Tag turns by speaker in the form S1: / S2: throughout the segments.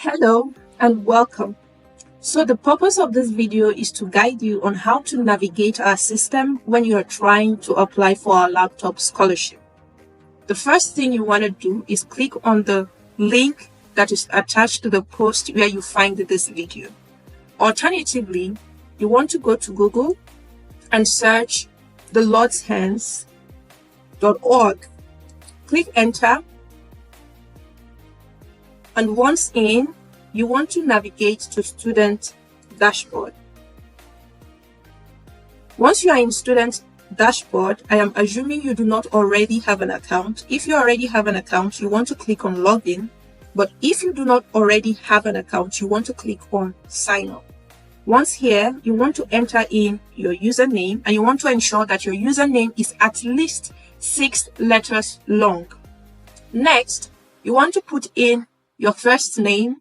S1: Hello and welcome. So the purpose of this video is to guide you on how to navigate our system when you are trying to apply for our laptop scholarship. The first thing you want to do is click on the link that is attached to the post where you find this video. Alternatively, you want to go to Google and search thelordshands.org. Click enter. And once in, you want to navigate to Student Dashboard. Once you are in Student Dashboard, I am assuming you do not already have an account. If you already have an account, you want to click on Login. But if you do not already have an account, you want to click on Sign Up. Once here, you want to enter in your username and you want to ensure that your username is at least 6 letters long. Next, you want to put in your first name,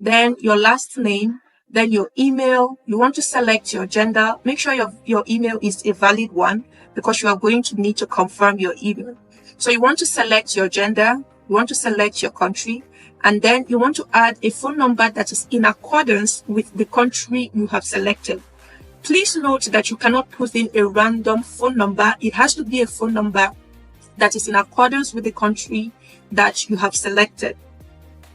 S1: then your last name, then your email. You want to select your gender. Make sure your email is a valid one because you are going to need to confirm your email. So you want to select your gender, you want to select your country, and then you want to add a phone number that is in accordance with the country you have selected. Please note that you cannot put in a random phone number. It has to be a phone number that is in accordance with the country that you have selected.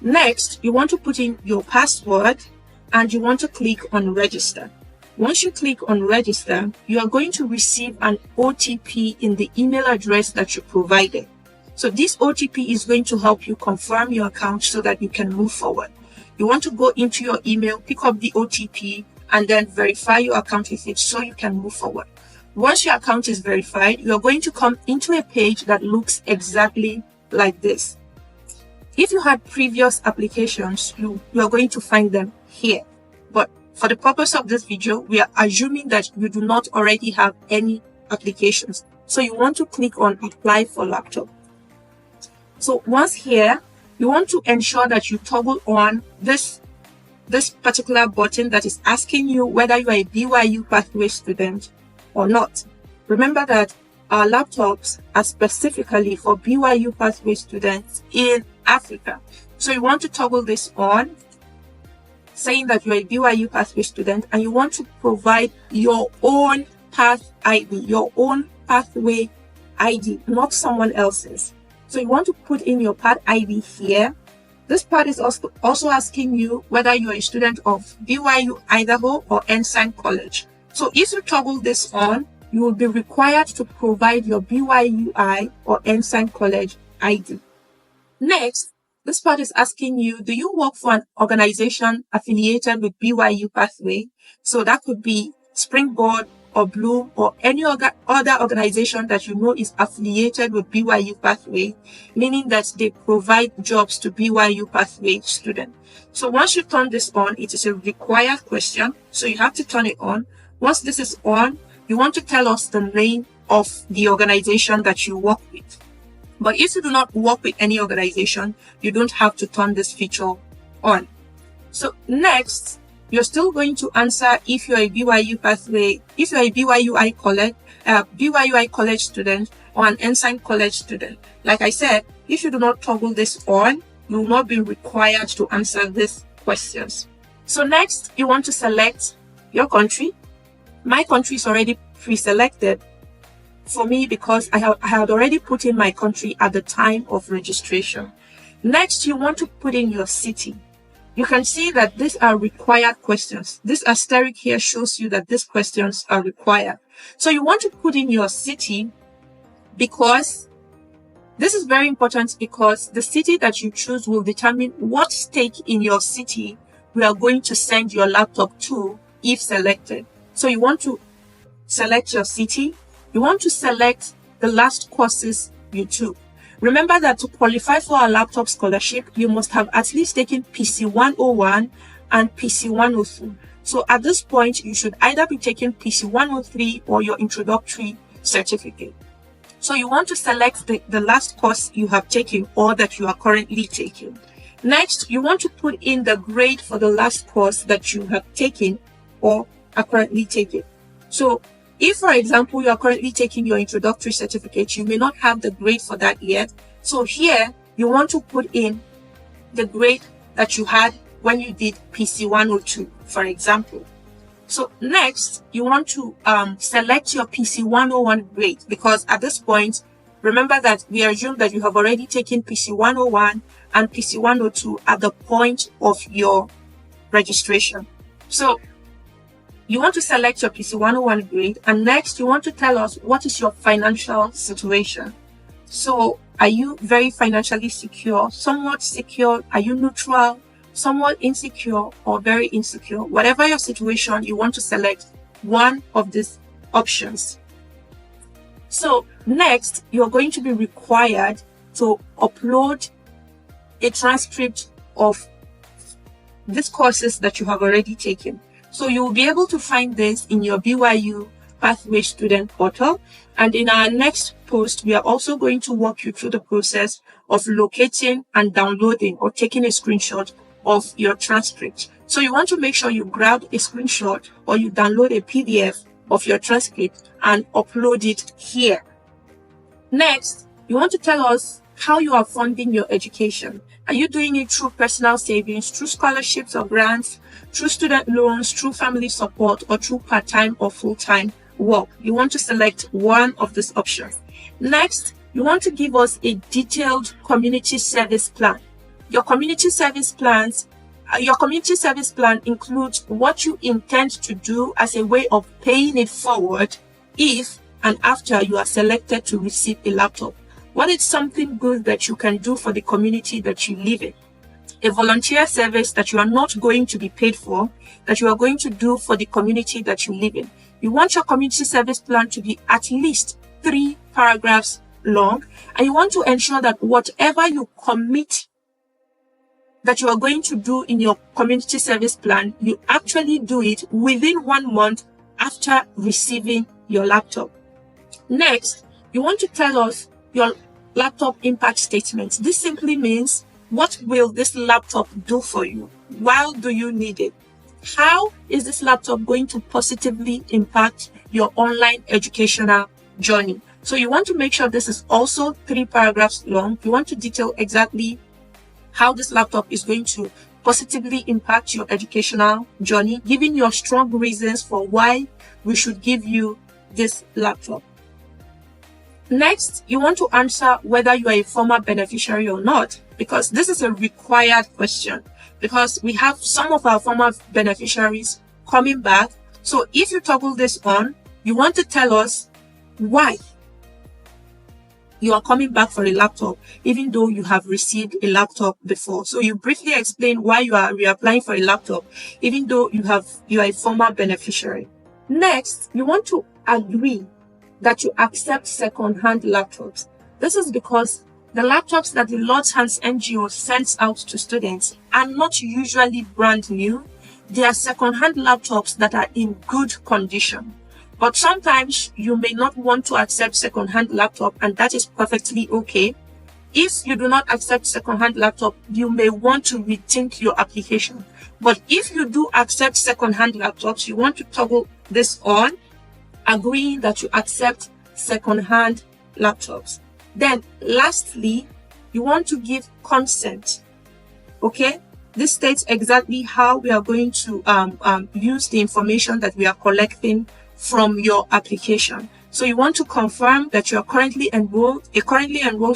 S1: Next, you want to put in your password and you want to click on register. Once you click on register, you are going to receive an OTP in the email address that you provided. So this OTP is going to help you confirm your account so that you can move forward. You want to go into your email, pick up the OTP, and then verify your account with it so you can move forward. Once your account is verified, you are going to come into a page that looks exactly like this. If you had previous applications, you are going to find them here. But for the purpose of this video, we are assuming that you do not already have any applications. So you want to click on Apply for Laptop. So once here, you want to ensure that you toggle on this particular button that is asking you whether you are a BYU pathway student or not. Remember that our laptops are specifically for BYU pathway students in Africa. So you want to toggle this on, saying that you're a BYU pathway student, and you want to provide your own path ID, your own pathway ID, not someone else's. So you want to put in your path ID here. This part is also asking you whether you're a student of BYU Idaho or Ensign College. So if you toggle this on, you will be required to provide your BYUI or Ensign College ID. Next, this part is asking you, do you work for an organization affiliated with BYU Pathway? So that could be Springboard or Bloom or any other organization that you know is affiliated with BYU Pathway, meaning that they provide jobs to BYU Pathway students. So once you turn this on, it is a required question. So you have to turn it on. Once this is on, you want to tell us the name of the organization that you work with. But if you do not work with any organization, you don't have to turn this feature on. So next, you're still going to answer if you're a BYU pathway, if you're a BYUI college student or an Ensign College student. Like I said, if you do not toggle this on, you will not be required to answer these questions. So next, you want to select your country. My country is already pre-selected for me because I had already put in my country at the time of registration. Next, you want to put in your city. You can see that these are required questions. This asterisk here shows you that these questions are required. So you want to put in your city because this is very important, because the city that you choose will determine what state in your city we are going to send your laptop to if selected. So you want to select your city. You want to select the last courses you took. Remember that to qualify for a laptop scholarship, you must have at least taken PC 101 and PC 102. So at this point, you should either be taking PC 103 or your introductory certificate. So you want to select the last course you have taken or that you are currently taking. Next, you want to put in the grade for the last course that you have taken or are currently taking. So if, for example, you are currently taking your introductory certificate, you may not have the grade for that yet. So here, you want to put in the grade that you had when you did PC 102, for example. So next, you want to select your PC 101 grade, because at this point, remember that we assume that you have already taken PC 101 and PC 102 at the point of your registration. So you want to select your PC 101 grade, and next you want to tell us what is your financial situation. So are you very financially secure, somewhat secure, are you neutral, somewhat insecure, or very insecure? Whatever your situation, you want to select one of these options. So next, you're going to be required to upload a transcript of these courses that you have already taken. So you will be able to find this in your BYU Pathway Student Portal. And in our next post, we are also going to walk you through the process of locating and downloading or taking a screenshot of your transcript. So you want to make sure you grab a screenshot or you download a PDF of your transcript and upload it here. Next, you want to tell us how you are funding your education. Are you doing it through personal savings, through scholarships or grants, through student loans, through family support, or through part-time or full-time work? You want to select one of these options. Next, you want to give us a detailed community service plan. Your community service plan includes what you intend to do as a way of paying it forward if and after you are selected to receive a laptop. What is something good that you can do for the community that you live in? A volunteer service that you are not going to be paid for, that you are going to do for the community that you live in. You want your community service plan to be at least 3 paragraphs long, and you want to ensure that whatever you commit that you are going to do in your community service plan, you actually do it within 1 month after receiving your laptop. Next, you want to tell us your laptop impact statement. This simply means, what will this laptop do for you? Why do you need it? How is this laptop going to positively impact your online educational journey? So you want to make sure this is also 3 paragraphs long. You want to detail exactly how this laptop is going to positively impact your educational journey, giving your strong reasons for why we should give you this laptop. Next, you want to answer whether you are a former beneficiary or not, because this is a required question, because we have some of our former beneficiaries coming back. So if you toggle this on, you want to tell us why you are coming back for a laptop, even though you have received a laptop before. So you briefly explain why you are reapplying for a laptop, even though you are a former beneficiary. Next, you want to agree that you accept second-hand laptops. This is because the laptops that the Lord's Hands NGO sends out to students are not usually brand new. They are second-hand laptops that are in good condition. But sometimes you may not want to accept second-hand laptop, and that is perfectly okay. If you do not accept second-hand laptop, you may want to rethink your application. But if you do accept second-hand laptops, you want to toggle this on, agreeing that you accept second-hand laptops. Then lastly, you want to give consent. Okay, this states exactly how we are going to use the information that we are collecting from your application. So you want to confirm that you are currently enrolled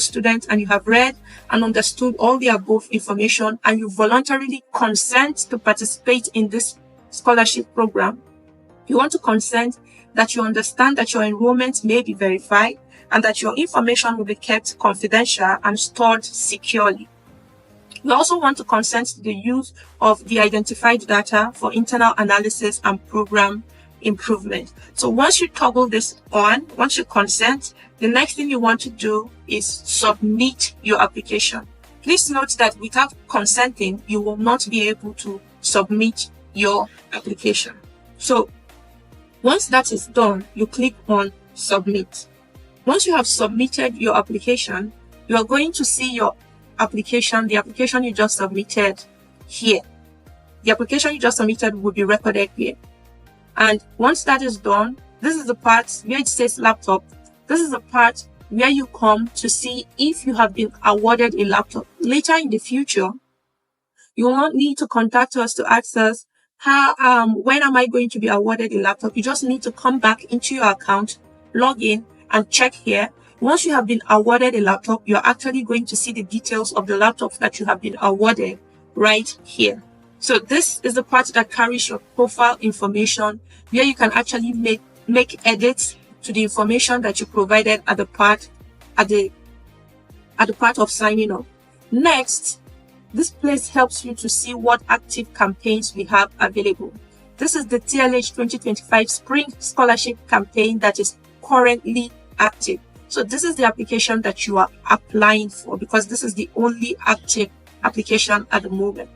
S1: student, and you have read and understood all the above information, and you voluntarily consent to participate in this scholarship program. You want to consent that you understand that your enrollment may be verified and that your information will be kept confidential and stored securely. You also want to consent to the use of the identified data for internal analysis and program improvement. So once you toggle this on, once you consent, the next thing you want to do is submit your application. Please note that without consenting, you will not be able to submit your application. So once that is done, you click on submit. Once you have submitted your application, you are going to see your application, the application you just submitted here. The application you just submitted will be recorded here. And once that is done, this is the part where it says laptop. This is the part where you come to see if you have been awarded a laptop. Later in the future, You will not need to contact us to ask us when am I going to be awarded a laptop. You just need to come back into your account, log in, and check here. Once you have been awarded a laptop, you're actually going to see the details of the laptop that you have been awarded right here. So this is the part that carries your profile information, where you can actually make edits to the information that you provided at the part of signing up. Next, this place helps you to see what active campaigns we have available. This is the TLH 2025 Spring Scholarship campaign that is currently active. So this is the application that you are applying for, because this is the only active application at the moment.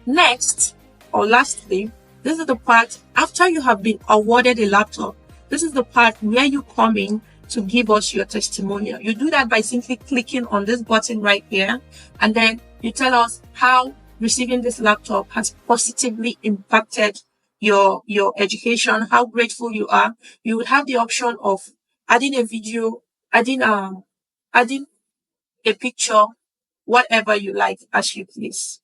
S1: Next, or lastly, this is the part after you have been awarded a laptop. This is the part where you come in to give us your testimonial. You do that by simply clicking on this button right here, and then you tell us how receiving this laptop has positively impacted your education, how grateful you are. You will have the option of adding a video, adding a picture, whatever you like, as you please.